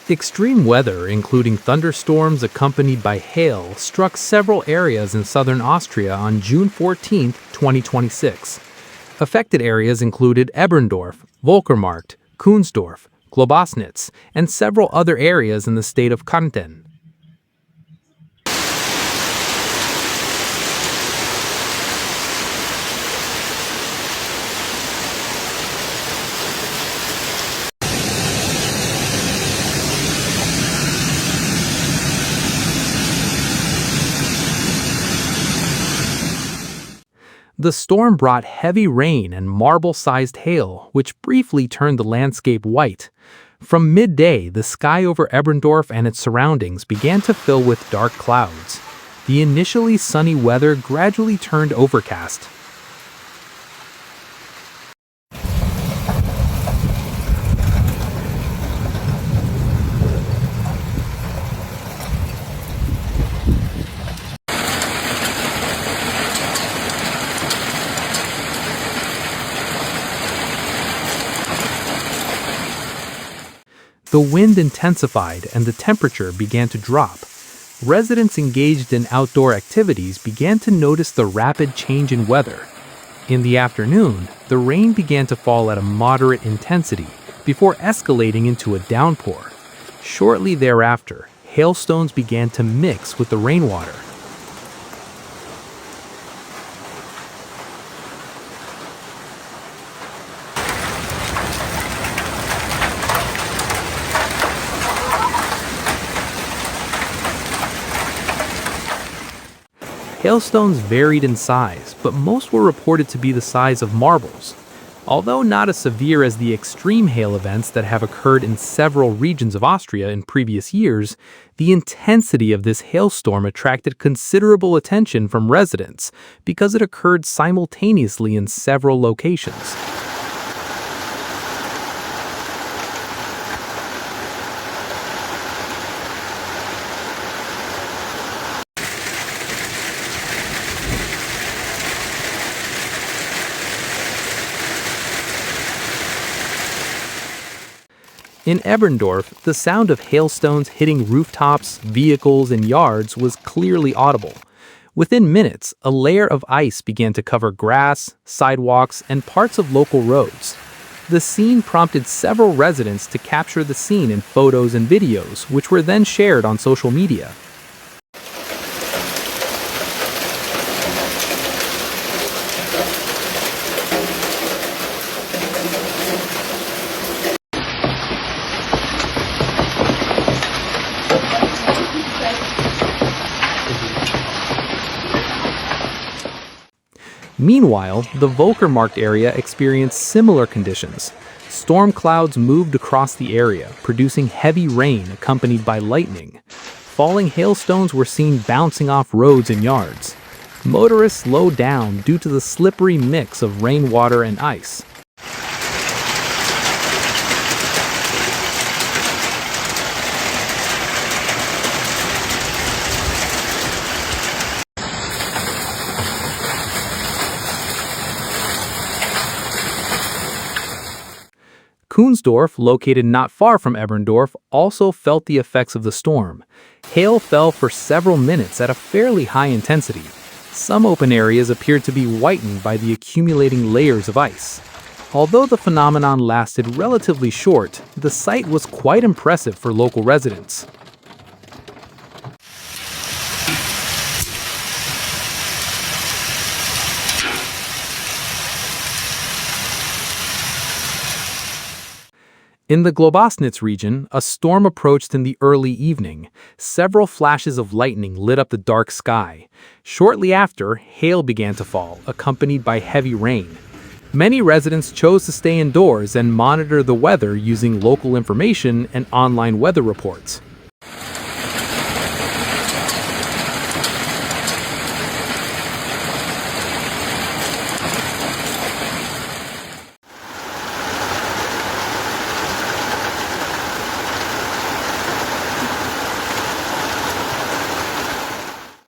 Extreme weather, including thunderstorms accompanied by hail, struck several areas in southern Austria on June 14, 2026. Affected areas included Eberndorf, Völkermarkt, Kuhnsdorf, Globosnitz, and several other areas in the state of Kärnten. The storm brought heavy rain and marble-sized hail, which briefly turned the landscape white. From midday, the sky over Eberndorf and its surroundings began to fill with dark clouds. The initially sunny weather gradually turned overcast. The wind intensified and the temperature began to drop. Residents engaged in outdoor activities began to notice the rapid change in weather. In the afternoon, the rain began to fall at a moderate intensity before escalating into a downpour. Shortly thereafter, hailstones began to mix with the rainwater. Hailstones varied in size, but most were reported to be the size of marbles. Although not as severe as the extreme hail events that have occurred in several regions of Austria in previous years, the intensity of this hailstorm attracted considerable attention from residents because it occurred simultaneously in several locations. In Eberndorf, the sound of hailstones hitting rooftops, vehicles, and yards was clearly audible. Within minutes, a layer of ice began to cover grass, sidewalks, and parts of local roads. The scene prompted several residents to capture the scene in photos and videos, which were then shared on social media. Meanwhile, the Vulkermarkt area experienced similar conditions. Storm clouds moved across the area, producing heavy rain accompanied by lightning. Falling hailstones were seen bouncing off roads and yards. Motorists slowed down due to the slippery mix of rainwater and ice. Kuhnsdorf, located not far from Eberndorf, also felt the effects of the storm. Hail fell for several minutes at a fairly high intensity. Some open areas appeared to be whitened by the accumulating layers of ice. Although the phenomenon lasted relatively short, the sight was quite impressive for local residents. In the Globosnitz region, a storm approached in the early evening. Several flashes of lightning lit up the dark sky. Shortly after, hail began to fall, accompanied by heavy rain. Many residents chose to stay indoors and monitor the weather using local information and online weather reports.